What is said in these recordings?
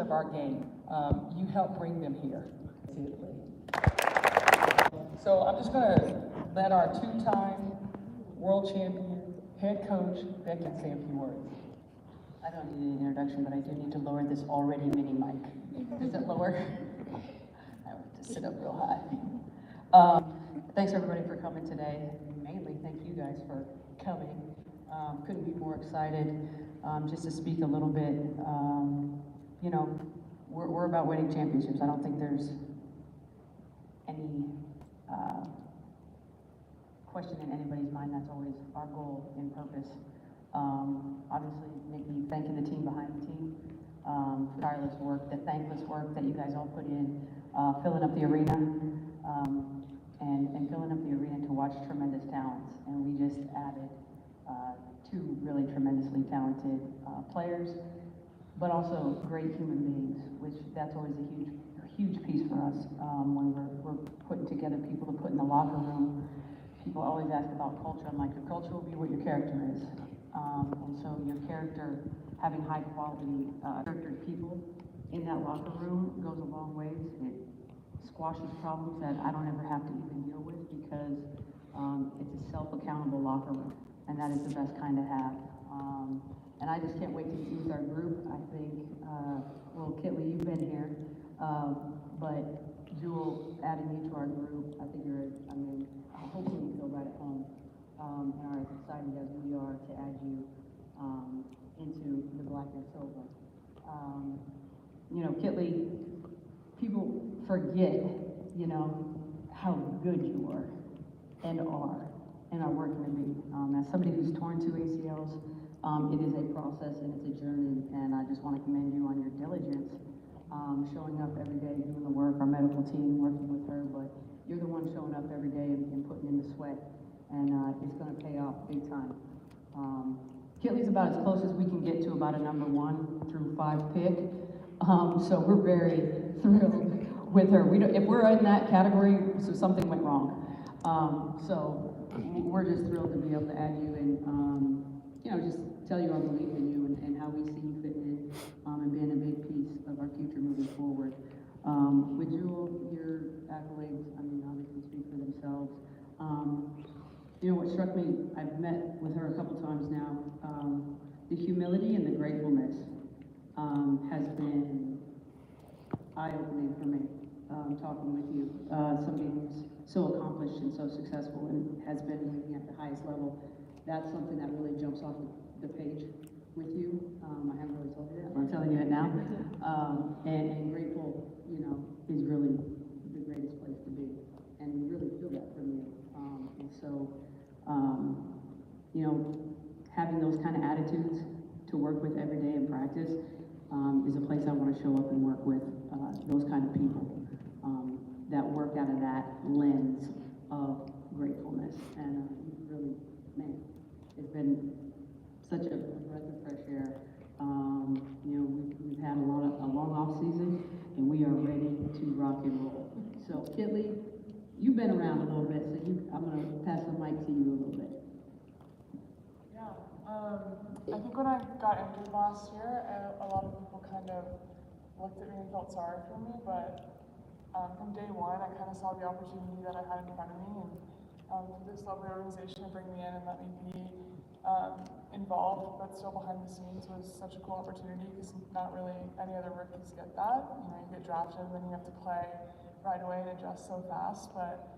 of our game. You helped bring them here. So I'm just going to let our two-time world champion, head coach, Becky say a few words. I don't need an introduction, but I do need to lower this already mini mic. Is it lower? I want to sit up real high. Thanks everybody for coming today. Mainly thank you guys for coming. Couldn't be more excited. Just to speak a little bit, you know, we're about winning championships. I don't think there's any question in anybody's mind. That's always our goal and purpose. Obviously, Nikki, thanking the team behind the team, tireless work, the thankless work that you guys all put in, filling up the arena, and filling up the arena to watch tremendous talents. And we just added two really tremendously talented players, but also great human beings, which that's always a huge piece for us when we're putting together people to put in the locker room. People always ask about culture. I'm like, your culture will be what your character is. And so your character, having high quality character people in that locker room goes a long ways. It squashes problems that I don't ever have to even deal with because it's a self-accountable locker room, and that is the best kind to have. And I just can't wait to use our group. I think, well, Kitley, you've been here, but Jewell, adding you to our group, I think hopefully you feel right at home and are as excited as we are to add you into the black and silver. You know, Kitley, people forget, you know, how good you are and are working to be. As somebody who's torn 2 ACLs, it is a process and it's a journey, and I just want to commend you on your diligence, showing up every day, doing the work, our medical team working with her, but you're the one showing up every day and putting in the sweat, and it's going to pay off big time. Kitley's about as close as we can get to about a number 1 through 5 pick, so we're very thrilled with her. If we're in that category, so something went wrong. So we're just thrilled to be able to add you and, you know, just tell you our belief in you and how we see you fitting in and being a big piece of our future moving forward. With Jewell, your accolades, I mean, obviously speak for themselves. You know, what struck me, I've met with her a couple times now, the humility and the gratefulness has been eye-opening for me, talking with you. Somebody who's so accomplished and so successful and has been winning at the highest level. That's something that really jumps off the page with you. I haven't really told you that, but I'm telling you it now. And grateful, you know, is really the greatest place to be. And we really feel that from you. And so, you know, having those kind of attitudes to work with every day in practice is a place I want to show up and work with those kind of people that work out of that lens of gratefulness. And really, man, it's been such a breath of fresh air. You know, we've had a long off season, and we are ready to rock and roll. So, Kitley, you've been around a little bit, so I'm going to pass the mic to you a little bit. Yeah, I think when I got injured last year, a lot of people kind of looked at me and felt sorry for me, but from day one, I kind of saw the opportunity that I had in front of me, and for this lovely organization to bring me in and let me be involved, but still behind the scenes was such a cool opportunity because not really any other rookies get that. You know, you get drafted and then you have to play right away and adjust so fast, but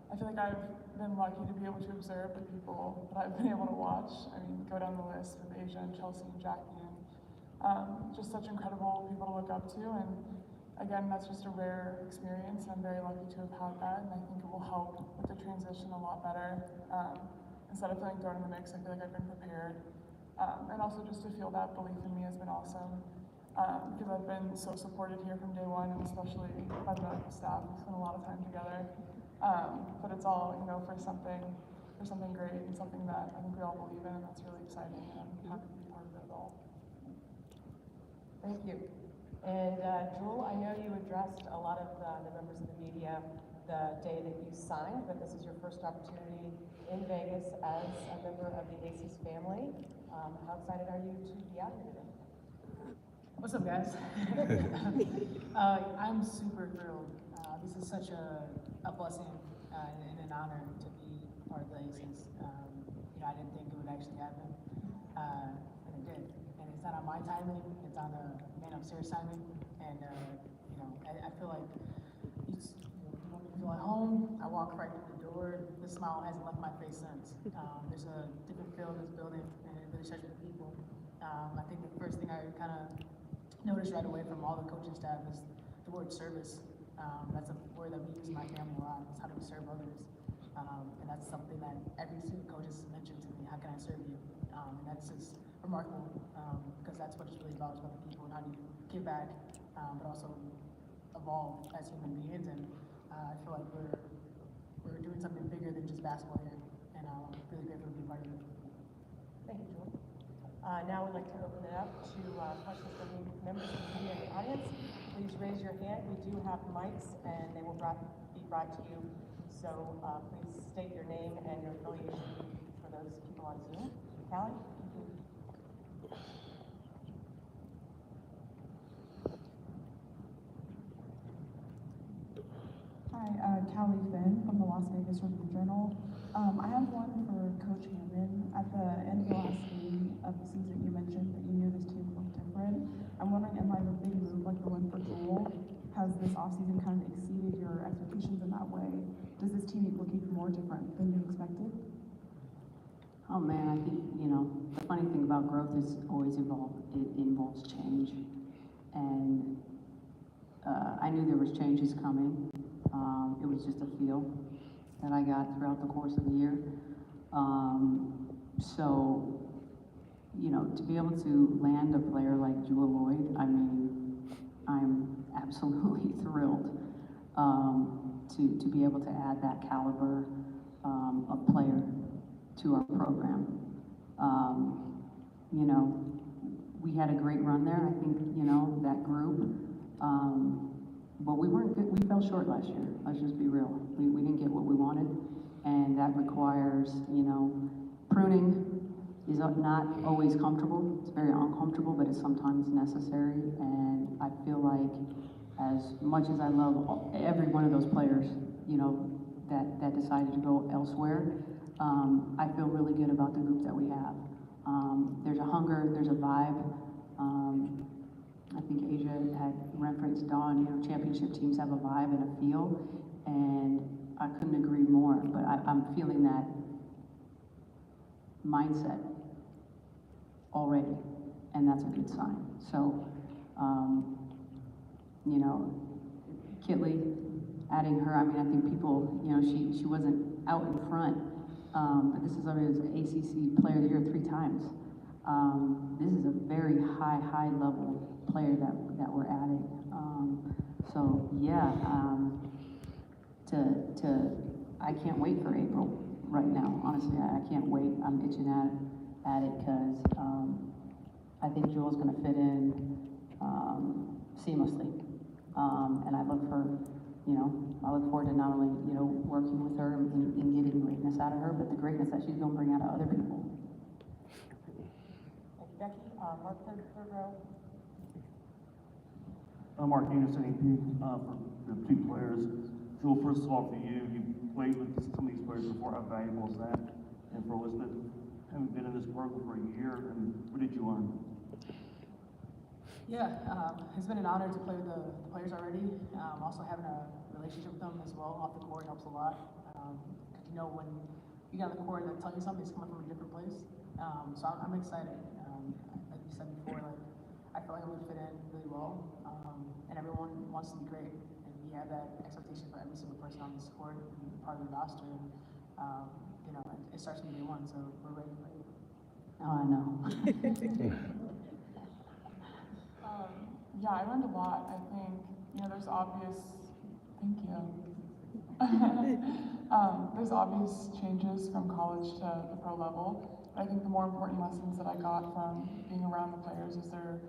I feel like I've been lucky to be able to observe the people that I've been able to watch. I mean, go down the list with Asia and Chelsea and Jackie, and just such incredible people to look up to, and again, that's just a rare experience, and I'm very lucky to have had that, and I think it will help with the transition a lot better. Instead of feeling thrown in the mix, I feel like I've been prepared. And also just to feel that belief in me has been awesome, because I've been so supported here from day one, and especially by the medical staff. We spent a lot of time together, but it's all, you know, for something great and something that I think we all believe in, and that's really exciting, and I'm happy to be part of it all. Thank you. And Jewell, I know you addressed a lot of the members of the media the day that you signed, but this is your first opportunity in Vegas as a member of the Aces family. How excited are you to be out here today? What's up, guys? I'm super thrilled. This is such a blessing and an honor to be part of the Aces. I didn't think it would actually happen, and it did. And it's not on my timing; it's on the man upstairs timing. And I feel like you feel at home. I walk right through the door. The smile hasn't left my face since. There's a different feel in this building, and it really starts with the people. I think the first thing I kind of noticed right away from all the coaching staff is the word service. That's a word that we use in my family a lot. It's how do we serve others? And that's something that every single coach has mentioned to me. How can I serve you? And that's just remarkable because that's what it's really about. It's about the people and how do you give back, but also evolve as human beings. And I feel like we're doing something bigger than just basketball here, and I'm really grateful to be part of it. Thank you, Jewell. Now we'd like to open it up to questions from members of the media in the audience. Please raise your hand. We do have mics, and they will be brought to you. So please state your name and your affiliation for those people on Zoom. Callie? Hi, Callie Finn from the Las Vegas Review Journal. I have one for Coach Hammond. At the end of the last game of the season, you mentioned that you knew this team looked different. I'm wondering, in light of a big move like the one for Jewell, has this offseason kind of exceeded your expectations in that way? Does this team look even more different than you expected? Oh man, I think, the funny thing about growth is always evolve. It involves change. And I knew there was changes coming. It was just a feel that I got throughout the course of the year. So, to be able to land a player like Jewell Loyd, I mean, I'm absolutely thrilled to be able to add that caliber of player to our program. We had a great run there. I think, that group. But we weren't good. We fell short last year. Let's just be real. We didn't get what we wanted, and that requires, pruning is not always comfortable. It's very uncomfortable, but it's sometimes necessary. And I feel like, as much as I love every one of those players, that decided to go elsewhere, I feel really good about the group that we have. There's a hunger. There's a vibe. I think Asia had referenced Dawn, championship teams have a vibe and a feel, and I couldn't agree more, but I'm feeling that mindset already, and that's a good sign. So, Kitley, adding her, I think people, she wasn't out in front, but this is already an ACC Player of the Year 3 times. This is a very high level player that we're adding. I can't wait for April right now. Honestly, I can't wait. I'm itching at it because I think Jewell's going to fit in seamlessly, and I look forward to not only working with her and getting greatness out of her, but the greatness that she's going to bring out of other people. Thank you, Becky. Mark, third row. Mark Anderson, AP, for the 2 players. Jewell, first of all, for you played with some of these players before. How valuable is that? And for Elizabeth, having been in this program for a year, and what did you learn? Yeah, it's been an honor to play with the players already. Also having a relationship with them as well off the court helps a lot. When you get on the court and they tell you something, it's coming from a different place. So I'm excited. Like you said before, I feel like I'm gonna fit in really well, and everyone wants to be great. And we have that expectation for every single person on this court and part of the roster. And, it starts from day one, so we're ready for it. Oh, I know. Yeah, I learned a lot. I think, there's obvious, thank you. There's obvious changes from college to the pro level. But I think the more important lessons that I got from being around the players is they're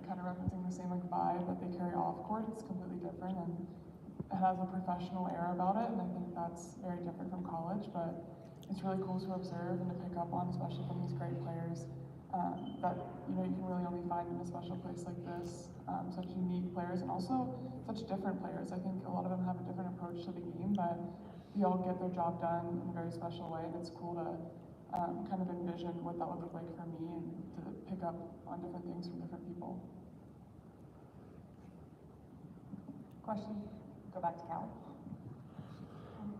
kind of referencing the same vibe that they carry off court. It's completely different, and it has a professional air about it, and I think that's very different from college, but it's really cool to observe and to pick up on, especially from these great players. that, you can really only find in a special place like this. Such unique players and also such different players. I think a lot of them have a different approach to the game, but they all get their job done in a very special way, and it's cool to kind of envision what that would look like for me and to pick up on different things from different people. Question? Go back to Callie.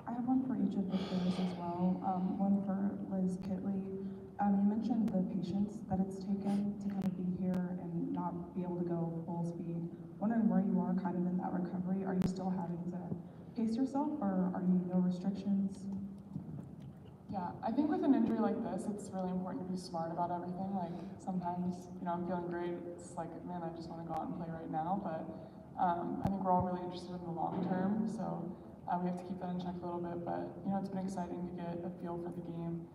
I have one for each of the players as well. One for Liz Kitley. You mentioned the patience that it's taken to kind of be here and not be able to go full speed. Wondering where you are kind of in that recovery. Are you still having to pace yourself, or are you no restrictions? Yeah, I think with an injury like this, it's really important to be smart about everything. Like sometimes, I'm feeling great. It's like, man, I just want to go out and play right now. But I think we're all really interested in the long term, so we have to keep that in check a little bit. But it's been exciting to get a feel for the game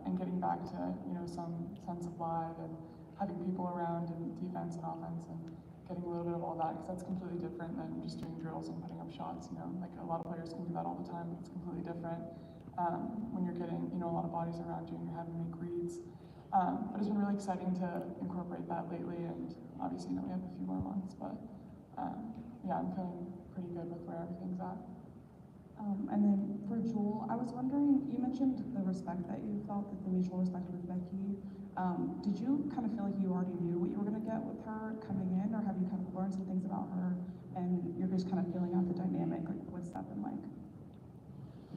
and getting back to some sense of live and having people around in defense and offense and getting a little bit of all that, because that's completely different than just doing drills and putting up shots. Like a lot of players can do that all the time, but it's completely different when you're getting a lot of bodies around you and you're having to make reads. But it's been really exciting to incorporate that lately, and obviously we have a few more months, but yeah, I'm feeling pretty good with where everything's at. And then for Jewell, I was wondering, you mentioned the respect that you felt, that the mutual respect with Becky. Did you kind of feel like you already knew what you were going to get with her coming in, or have you kind of learned some things about her and you're just kind of feeling out the dynamic? Like, what's that been like?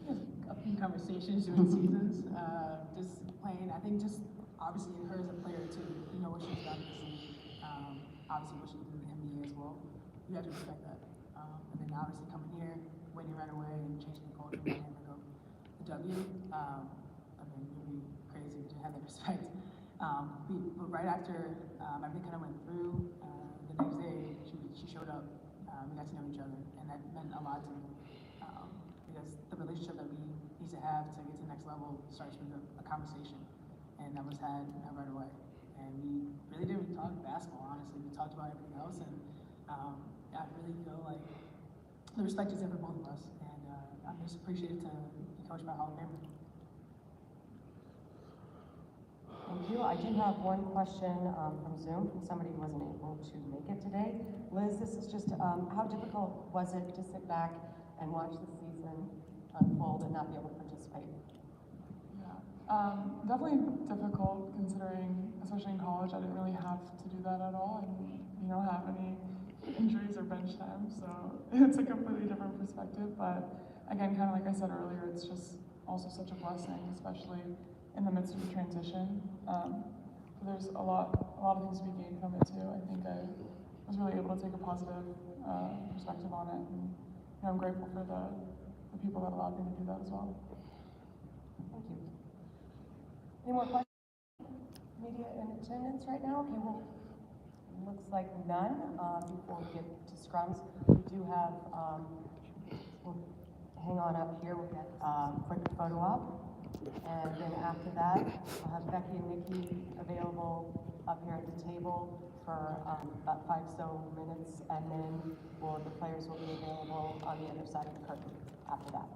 Just a few conversations during seasons, just playing. I think just obviously in her as a player too, what she's done this season, obviously what she did in the NBA as well. You have to respect that. And then obviously coming here, winning right away and changing the culture dynamic of the W. I mean, it would be crazy to have that respect. But right after everything kind of went through, the next day she showed up. We got to know each other, and that meant a lot to me. Because the relationship that we need to have to get to the next level starts with a conversation, and that was had right away. And we really didn't talk basketball, honestly. We talked about everything else, and I really feel like the respect is there for both of us, and I'm just appreciative to be coached by Hall of Famer. Thank you. I do have one question from Zoom from somebody who wasn't able to make it today. Liz, this is just, how difficult was it to sit back and watch the season unfold and not be able to participate? Yeah, definitely difficult considering, especially in college, I didn't really have to do that at all. I didn't, have any injuries or bench time, so it's a completely different perspective. But again, kind of like I said earlier, it's just also such a blessing, especially in the midst of the transition. So there's a lot of things to be gained from it too. I think I was really able to take a positive perspective on it, and I'm grateful for the people that allowed me to do that as well. Thank you. Any more questions? Media in attendance right now? Okay, well, looks like none. Before we get to scrums, we do have, we'll hang on up here, we'll get a quick photo op. And then after that, we'll have Becky and Nikki available up here at the table for about 5 so minutes, and then the players will be available on the other side of the curtain after that.